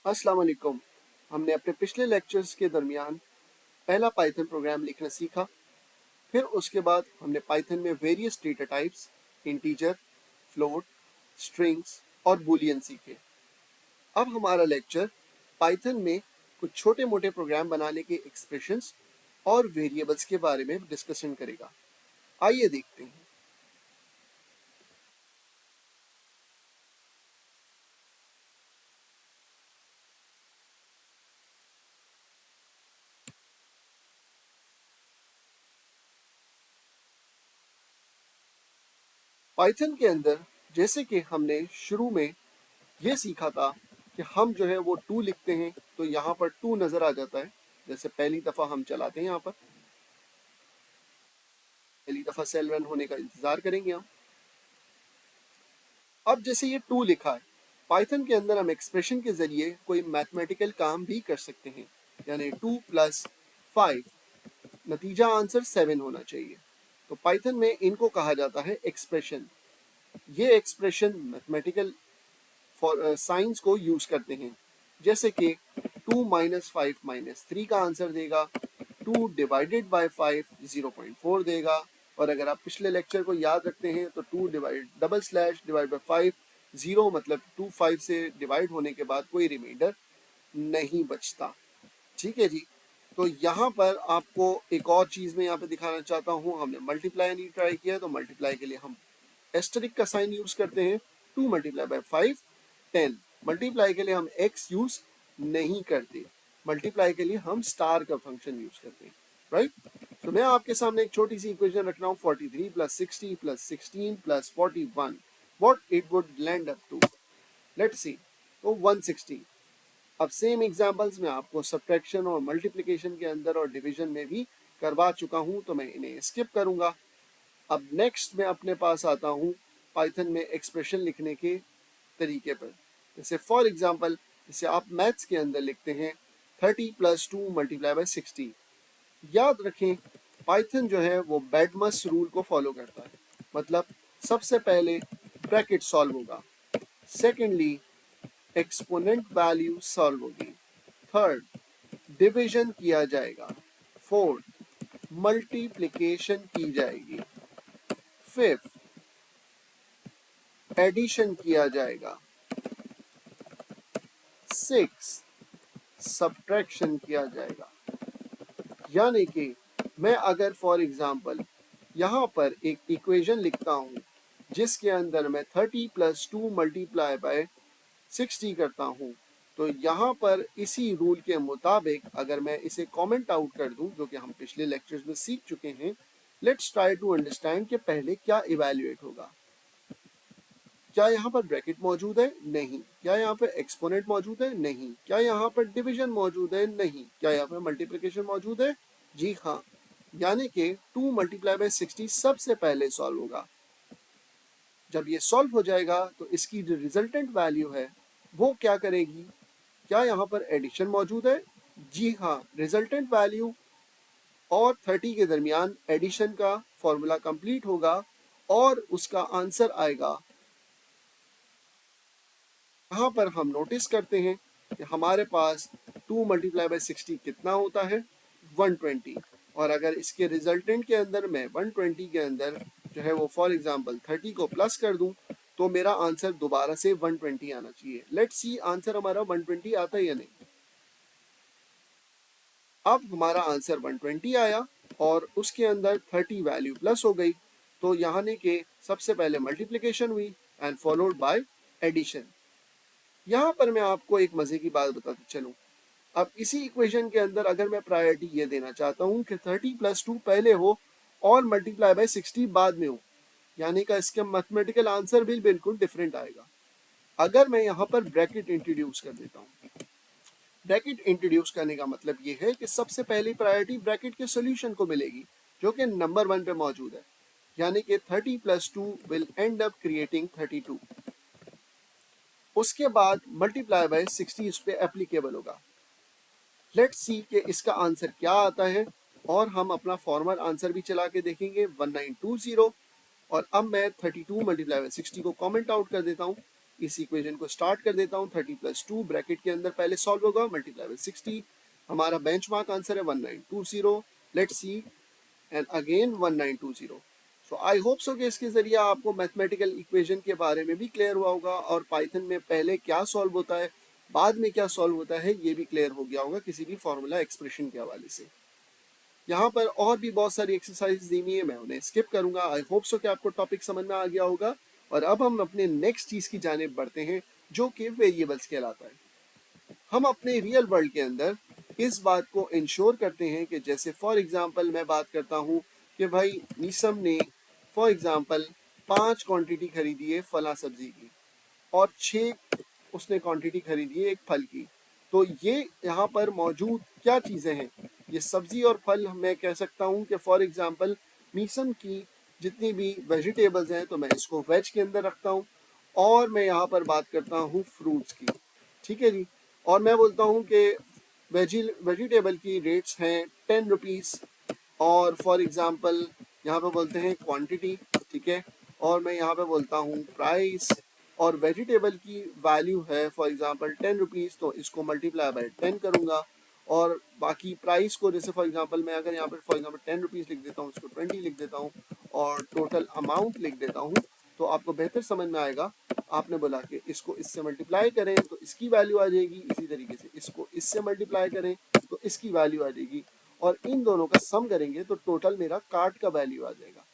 अस्सलाम वालेकुम। हमने अपने पिछले लेक्चर्स के दरमियान पहला पाइथन प्रोग्राम लिखना सीखा। फिर उसके बाद हमने पाइथन में various data types, integer, float, strings और बूलियन सीखे। अब हमारा लेक्चर पाइथन में कुछ छोटे मोटे प्रोग्राम बनाने के एक्सप्रेशंस और वेरिएबल्स के बारे में डिस्कशन करेगा। आइए देखते हैं। पाइथन के अंदर जैसे कि हमने शुरू में ये सीखा था कि हम जो है वो टू लिखते हैं तो यहाँ पर टू नज़र आ जाता है। जैसे पहली दफ़ा हम चलाते हैं, यहाँ पर पहली दफ़ा सेल रन होने का इंतज़ार करेंगे हम। अब जैसे ये टू लिखा है, पाइथन के अंदर हम एक्सप्रेशन के ज़रिए कोई मैथमेटिकल काम भी कर सकते हैं। यानी 2 + 5, नतीजा आंसर 7 होना चाहिए। तो पाइथन में इनको कहा जाता है एक्सप्रेशन। ये एक्सप्रेशन मैथमेटिकल साइंस को यूज़ करते हैं। जैसे कि 2 - 5 - 3 का आंसर देगा, 2 ÷ 5 0.4 देगा। और अगर आप पिछले लेक्चर को याद रखते हैं तो 2//5 0 मतलब 2 5 से डिवाइड होने के बाद कोई रिमाइंडर नहीं बचता। ठीक है जी। तो यहाँ पर आपको एक और चीज़ मैं यहाँ पे दिखाना चाहता हूँ। हमने मल्टीप्लाई नहीं ट्राई किया, तो मल्टीप्लाई के लिए हम एस्टेरिक का साइन यूज करते हैं। 2 × 5 10। मल्टीप्लाई के लिए हम x यूज नहीं करते, मल्टीप्लाई के लिए हम स्टार का फंक्शन यूज करते हैं, राइट। तो मैं आपके सामने एक छोटी सी इक्वेशन रख रहा हूँ, 43 + 60 + 16 + 41, what it would land up to. Let's see. तो 160। अब सेम एग्जांपल्स मैं आपको सब्ट्रैक्शन और मल्टीप्लिकेशन के अंदर और डिवीजन में भी करवा चुका हूँ, तो मैं इन्हें स्किप करूंगा। अब नेक्स्ट मैं अपने पास आता हूँ पाइथन में एक्सप्रेशन लिखने के तरीके पर। जैसे फॉर एग्जांपल, जैसे आप मैथ्स के अंदर लिखते हैं 30 + 2 × 60। याद रखें, पाइथन जो है वो बैडमस रूल को फॉलो करता है। मतलब सबसे पहले ब्रैकेट सॉल्व होगा, सेकेंडली एक्सपोनेंट वैल्यू सॉल्व होगी, थर्ड डिवीजन किया जाएगा, फोर्थ मल्टीप्लिकेशन की जाएगी, फिफ्थ एडिशन किया जाएगा, सिक्स सब्ट्रैक्शन किया जाएगा। यानी कि मैं अगर फॉर एग्जांपल यहाँ पर एक इक्वेशन लिखता हूँ जिसके अंदर मैं 30 + 2 × 60 करता हूँ, तो यहाँ पर इसी रूल के मुताबिक अगर मैं इसे कमेंट आउट कर दूं, जो कि हम पिछले लेक्चर्स में सीख चुके हैं, लेट्स ट्राई टू अंडरस्टैंड कि पहले क्या इवैल्यूएट होगा। क्या यहाँ पर ब्रैकेट मौजूद है? नहीं। क्या यहाँ पर एक्सपोनेंट मौजूद है? नहीं। क्या यहाँ पर डिवीजन मौजूद है? नहीं। क्या यहाँ पर मल्टीप्लिकेशन मौजूद है? जी हाँ। यानी कि 2 × 60 सबसे पहले सॉल्व होगा। जब ये सॉल्व हो जाएगा तो इसकी जो रिजल्टेंट वैल्यू है वो क्या करेगी? क्या यहाँ पर एडिशन मौजूद है? जी हाँ। रिजल्टेंट वैल्यू और 30 के दरमियान एडिशन का फॉर्मूला कंप्लीट होगा और उसका आंसर आएगा। यहाँ पर हम नोटिस करते हैं कि हमारे पास 2 × 60 कितना होता है? 120। और अगर इसके रिजल्टेंट के अंदर मैं 120 के अंदर जो है वो फॉर एग्जांपल 30 को प्लस कर दूं, तो मेरा आंसर दोबारा से 120 आना चाहिए। लेट्स सी आंसर हमारा 120 आता है या नहीं। अब हमारा आंसर 120 आया और उसके अंदर 30 वैल्यू प्लस हो गई, तो यहाँ के सबसे पहले मल्टीप्लिकेशन हुई एंड फॉलोड बाय एडिशन। यहाँ पर मैं आपको एक मजे की बात बताते चलूं। अब इसी इक्वेशन के अंदर अगर मैं प्रायोरिटी ये देना चाहता हूँ कि 30 + 2 पहले हो और मल्टीप्लाई बाय 60 बाद में हो, यानी का इसका मैथमेटिकल आंसर भी बिल्कुल डिफरेंट आएगा। अगर मैं यहाँ पर ब्रैकेट इंट्रोड्यूस कर देता हूँ, ब्रैकेट इंट्रोड्यूस करने का मतलब ये है कि सबसे पहली प्रायोरिटी ब्रैकेट के सोल्यूशन को मिलेगी जो कि नंबर 1 पे मौजूद है। यानी कि 30 + 2 विल एंड अप क्रिएटिंग 32। उसके बाद मल्टीप्लाई बाय 60 इस पे एप्लीकेबल होगा। लेट्स सी कि इसका आंसर क्या आता है और हम अपना फॉर्मल आंसर भी चला के देखेंगे 1920। और अब मैं 32 × 60 को कमेंट आउट कर देता हूँ। इस इक्वेशन को स्टार्ट कर देता हूँ। 30 + 2 ब्रैकेट के अंदर पहले सॉल्व होगा, मल्टीप्लाई बाय 60। हमारा बेंचमार्क आंसर है 1920। Let's see and again 1920। So I hope so कि इसके जरिए आपको मैथमेटिकल इक्वेशन के बारे में भी क्लियर हुआ होगा और पाइथन में पहले क्या सॉल्व होता है, बाद में क्या सॉल्व होता है, ये भी क्लियर हो गया होगा किसी भी फॉर्मूला एक्सप्रेशन के हवाले से। यहाँ पर और भी बहुत सारी एक्सरसाइज दी हुई है, मैं उन्हें स्किप करूंगा। आई होप सो कि आपको टॉपिक समझ में आ गया होगा। और अब हम अपने नेक्स्ट चीज की जानिब बढ़ते हैं जो कि वेरिएबल्स कहलाता है। हम अपने रियल वर्ल्ड के अंदर इस बात को इंश्योर करते हैं कि जैसे फॉर एग्जांपल मैं बात करता हूँ कि भाई नीसम ने फॉर एग्जांपल 5 क्वांटिटी खरीदी है फला सब्जी की और 6 उसने क्वांटिटी खरीदी है एक फल की। तो ये यहाँ पर मौजूद क्या चीज़ें हैं, ये सब्जी और फल मैं कह सकता हूँ कि फॉर एग्जांपल मीसम की जितनी भी वेजिटेबल्स हैं तो मैं इसको वेज के अंदर रखता हूँ। और मैं यहाँ पर बात करता हूँ फ्रूट्स की, ठीक है जी। और मैं बोलता हूँ कि वेजिटेबल की रेट्स हैं 10 रुपीज़ और फॉर एग्जांपल यहाँ पे बोलते हैं क्वांटिटी, ठीक है। और मैं यहाँ पे बोलता हूँ प्राइस और वेजिटेबल की वैल्यू है फॉर एग्जांपल 10 रुपीज़, तो इसको मल्टीप्लाई बाय 10 करूँगा। और बाकी प्राइस को जैसे फॉर एग्जांपल मैं अगर यहाँ पर फॉर एग्जांपल 10 रुपीज़ लिख देता हूँ, इसको 20 लिख देता हूँ और टोटल अमाउंट लिख देता हूँ, तो आपको बेहतर समझ में आएगा। आपने बोला कि इसको इससे मल्टीप्लाई करें तो इसकी वैल्यू आ जाएगी, इसी तरीके से इसको इससे मल्टीप्लाई करें तो इसकी वैल्यू आ जाएगी और इन दोनों का सम करेंगे तो टोटल मेरा कार्ट का वैल्यू आ जाएगा।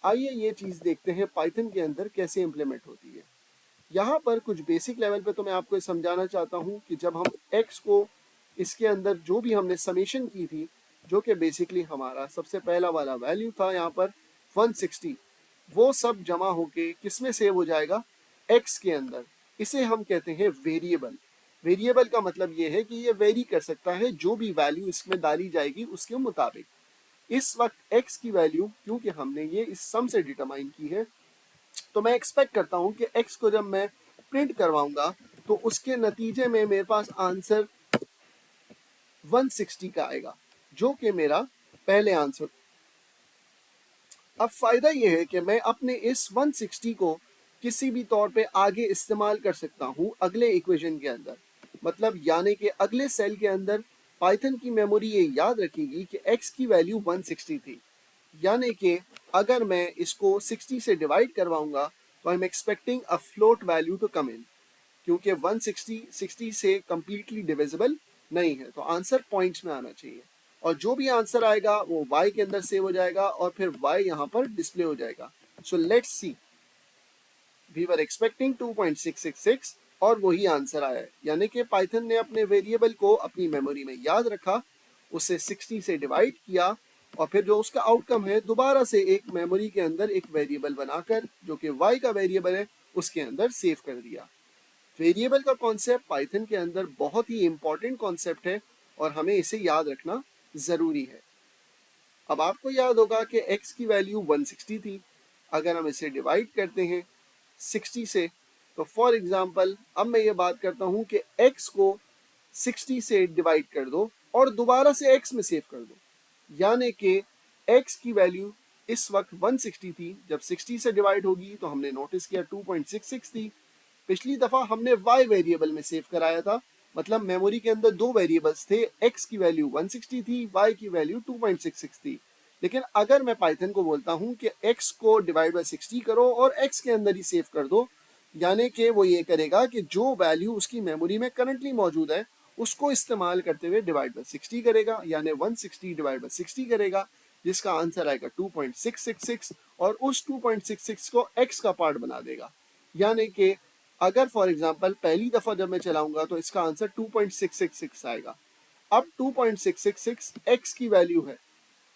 आइए ये चीज़ देखते हैं पाइथन के अंदर कैसे इंप्लीमेंट होती है। यहाँ पर कुछ बेसिक लेवल पे तो मैं आपको समझाना चाहता हूँ कि जब हम x को इसके अंदर जो भी हमने समेशन की थी, जो कि बेसिकली हमारा सबसे पहला वाला वैल्यू था यहाँ पर 160, वो सब जमा होके किस में सेव हो जाएगा, x के अंदर। इसे हम कहते हैं वेरिएबल। वेरिएबल का मतलब ये है कि ये वेरी कर सकता है, जो भी वैल्यू इसमें डाली जाएगी उसके मुताबिक। इस वक्त x की वैल्यू क्योंकि हमने ये इस सम से डिटरमाइन की है, तो मैं एक्सपेक्ट करता हूं कि x को जब मैं प्रिंट करवाऊंगा तो उसके नतीजे में मेरे पास आंसर 160 का आएगा, जो कि मेरा पहले आंसर। अब फायदा यह है कि मैं अपने इस 160 को किसी भी तौर पे आगे इस्तेमाल कर सकता हूं अगले इक्वेशन के अंदर। मतलब यानी कि अगले सेल के अंदर पाइथन की मेमोरी ये याद रखेगी कि x की वैल्यू 160 थी, यानी कि अगर मैं इसको 60 से डिवाइड करवाऊंगा तो I am expecting a float value to come in, क्योंकि 160 60 से कंप्लीटली डिविजिबल नहीं है, तो आंसर पॉइंट्स में आना चाहिए। और जो भी आंसर आएगा वो y के अंदर सेव हो जाएगा और फिर y यहाँ पर डिस्प्ले हो जाएगा। So let's see, we were expecting 2.666 और वही आंसर आया है, यानी कि पाइथन ने अपने वेरिएबल को अपनी मेमोरी में याद रखा, उसे 60 से डिवाइड किया और फिर जो उसका आउटकम है दोबारा से एक मेमोरी के अंदर एक वेरिएबल बनाकर जो कि y का वेरिएबल है उसके अंदर सेव कर दिया। वेरिएबल का कॉन्सेप्ट पाइथन के अंदर बहुत ही इंपॉर्टेंट कॉन्सेप्ट है और हमें इसे याद रखना ज़रूरी है। अब आपको याद होगा कि x की वैल्यू 160 थी, अगर हम इसे डिवाइड करते हैं 60 से, तो फॉर एग्जांपल अब मैं ये बात करता हूँ कि x को 60 से डिवाइड कर दो और दोबारा से x में सेव कर दो, यानी कि x की वैल्यू इस वक्त 160 थी, जब 60 से डिवाइड होगी तो हमने नोटिस किया 2.66 थी। पिछली दफा हमने y वेरिएबल में सेव कराया था, मतलब मेमोरी के अंदर दो वेरिएबल्स थे, x की वैल्यू 160 थी, y की वैल्यू 2.66 थी। लेकिन अगर मैं पाइथन को बोलता हूं कि x को डिवाइड बाय 60 करो और x के अंदर ही सेव कर दो, यानी कि वो ये करेगा कि जो वैल्यू उसकी मेमोरी में करंटली मौजूद है उसको इस्तेमाल करते हुए डिवाइड बाय 60 करेगा, यानी 160 डिवाइड बाय 60 करेगा, जिसका आंसर आएगा 2.666 और उस 2.66 को x का पार्ट बना देगा। यानी कि अगर फॉर एग्जांपल पहली दफा जब मैं चलाऊंगा तो इसका आंसर 2.666 आएगा। अब 2.666 x की वैल्यू है,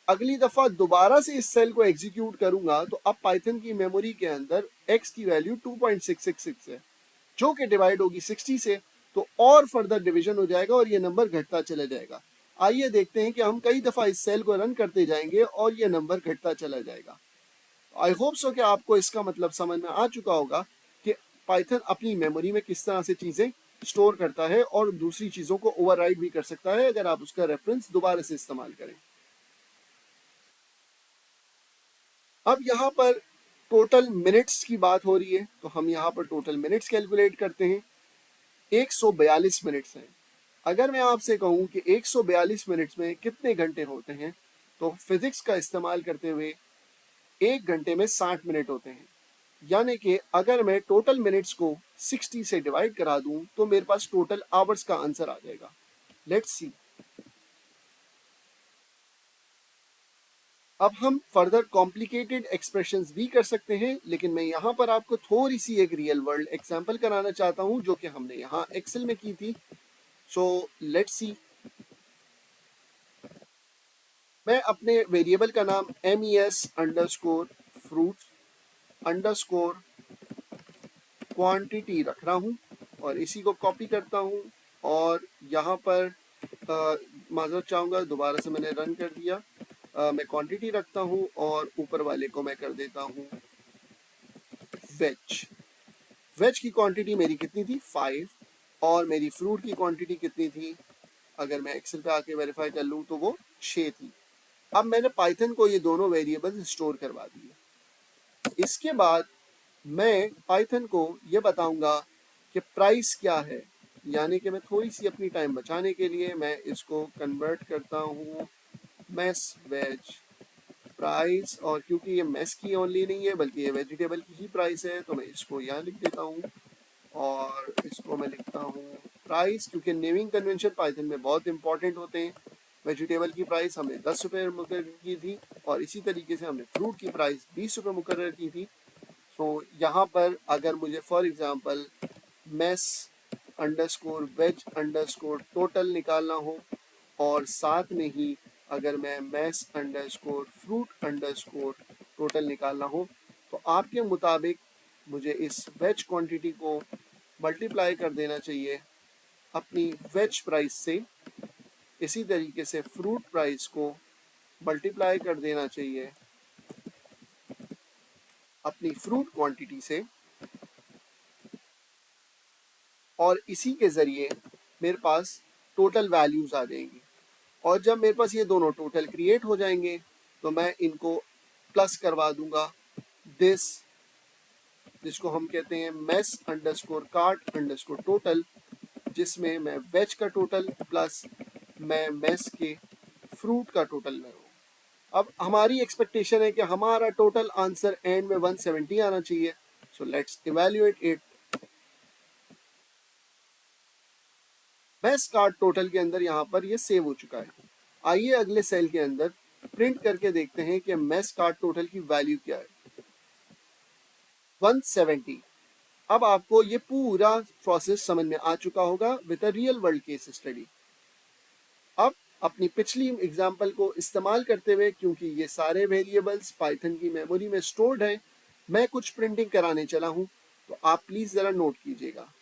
अगली दफा दोबारा से इस सेल को एग्जीक्यूट करूंगा तो अब पाइथन की मेमोरी के अंदर x की वैल्यू 2.666 है, जो कि डिवाइड होगी 60 से, तो और फर्दर डिवीजन हो जाएगा और ये नंबर घटता चला जाएगा। आइए देखते हैं कि हम कई दफा इस सेल को रन करते जाएंगे और ये नंबर घटता चला जाएगा। आई होप सो कि आपको इसका मतलब समझ में आ चुका होगा कि पाइथन अपनी मेमोरी में किस तरह से चीजें स्टोर करता है और दूसरी चीजों को ओवरराइड भी कर सकता है अगर आप उसका रेफरेंस दोबारा से इस्तेमाल करें। अब यहाँ पर टोटल मिनट्स की बात हो रही है तो हम यहाँ पर टोटल मिनट्स कैलकुलेट करते हैं। 142 मिनट्स हैं। अगर मैं आपसे कहूँ कि 142 मिनट्स में कितने घंटे होते हैं, तो फिजिक्स का इस्तेमाल करते हुए 1 घंटे में 60 मिनट होते हैं। यानी कि अगर मैं टोटल मिनट्स को 60 से डिवाइड करा दूं तो मेरे पास टोटल आवर्स का आंसर आ जाएगा। Let's see. अब हम फर्दर कॉम्प्लिकेटेड एक्सप्रेशंस भी कर सकते हैं, लेकिन मैं यहाँ पर आपको थोड़ी सी एक रियल वर्ल्ड एग्जांपल कराना चाहता हूँ जो कि हमने यहाँ एक्सेल में की थी। सो लेट्स सी। मैं अपने वेरिएबल का नाम mes_fruit अंडरस्कोर क्वांटिटी रख रहा हूँ और इसी को कॉपी करता हूँ और यहाँ पर माजरत चाहूँगा, दोबारा से मैंने रन कर दिया। मैं क्वांटिटी रखता हूँ और ऊपर वाले को मैं कर देता हूँ वेज। वेज की क्वांटिटी मेरी कितनी थी 5 और मेरी फ्रूट की क्वांटिटी कितनी थी, अगर मैं एक्सेल पे आके वेरीफाई कर लूँ तो वो 6 थी। अब मैंने पाइथन को ये दोनों वेरिएबल्स स्टोर करवा दिए। इसके बाद मैं पाइथन को ये बताऊंगा कि प्राइस क्या है, यानी कि मैं थोड़ी सी अपनी टाइम बचाने के लिए मैं इसको कन्वर्ट करता हूँ मेस वेज प्राइस, और क्योंकि ये मेस की ओनली नहीं है बल्कि ये वेजिटेबल की ही प्राइस है तो मैं इसको यहाँ लिख देता हूँ और इसको मैं लिखता हूँ प्राइस, क्योंकि नेमिंग कन्वेंशन पाइथन में बहुत इंपॉर्टेंट होते हैं। वेजिटेबल की प्राइस हमने 10 रुपये मुकर्रर की थी और इसी तरीके से हमने फ्रूट की प्राइस 20 रुपये मुकर्रर की थी। तो यहाँ पर अगर मुझे for example mess underscore veg underscore total निकालना हो और साथ में ही अगर मैं mess underscore fruit underscore total निकालना हो तो आपके मुताबिक मुझे इस वेज क्वांटिटी को मल्टीप्लाई कर देना चाहिए अपनी वेज प्राइस से, इसी तरीके से फ्रूट प्राइस को मल्टीप्लाई कर देना चाहिए अपनी फ्रूट क्वांटिटी से, और इसी के ज़रिए मेरे पास टोटल वैल्यूज़ आ जाएंगी। और जब मेरे पास ये दोनों टोटल क्रिएट हो जाएंगे तो मैं इनको प्लस करवा दूंगा दिस, जिसको हम कहते हैं mess underscore cart underscore total, जिसमें मैं वेज का टोटल प्लस मैं मेस के फ्रूट का टोटल लगाऊँ। अब हमारी एक्सपेक्टेशन है कि हमारा टोटल आंसर एंड में 170 आना चाहिए। So let's evaluate it. Mess card total के अंदर यहाँ पर ये सेव हो चुका है। आइए अगले सेल के अंदर प्रिंट करके देखते हैं कि मेस कार्ड टोटल की वैल्यू क्या है, 170। अब आपको ये पूरा प्रोसेस समझ में आ चुका होगा with a real world case study. अब अपनी पिछली एग्जांपल को इस्तेमाल करते हुए, क्योंकि ये सारे वेरिएबल्स पाइथन की मेमोरी में स्टोर्ड हैं, मैं कुछ प्रिंटिंग कराने चला हूँ, तो आप प्लीज जरा नोट कीजिएगा।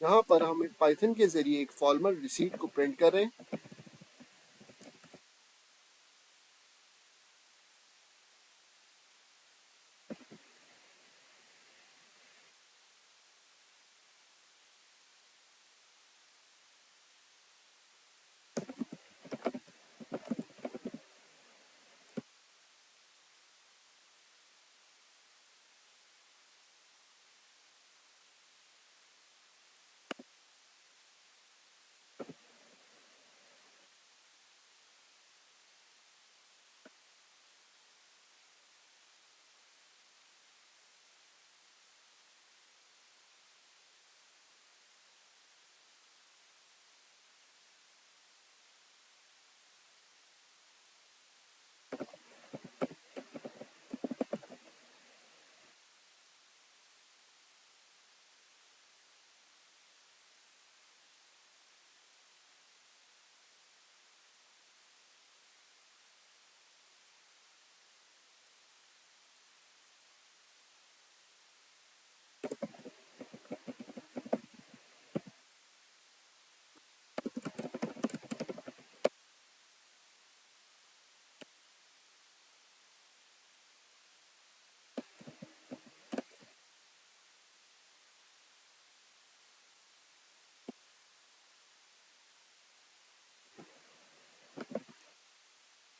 यहाँ पर हम पाइथन के जरिए एक फॉर्मल रिसीट को प्रिंट कर रहे हैं।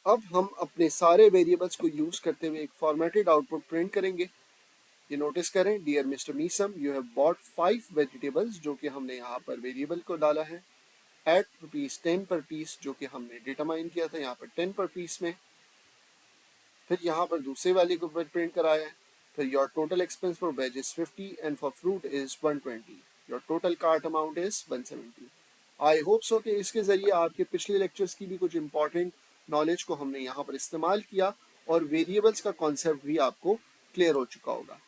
अब हम अपने सारे वेरिएबल्स को यूज करते हुए एक फॉर्मेटेड आउटपुट प्रिंट करेंगे। ये नोटिस करें, dear mister Meesam, you have bought 5 vegetables, जो कि हमने यहाँ पर वेरिएबल को डाला है, एट ₹10 पर पीस, जो कि हमने डिटरमाइन किया था यहाँ पर 10 पर पीस में। फिर यहाँ पर दूसरे वाले को प्रिंट कराया है। फिर your total expense for veg is 50 and for fruit is 120, your total cart amount is 170। I hope so कि इसके जरिए आपके पिछले लेक्चर्स की भी कुछ इंपॉर्टेंट नॉलेज को हमने यहाँ पर इस्तेमाल किया और वेरिएबल्स का कॉन्सेप्ट भी आपको क्लियर हो चुका होगा।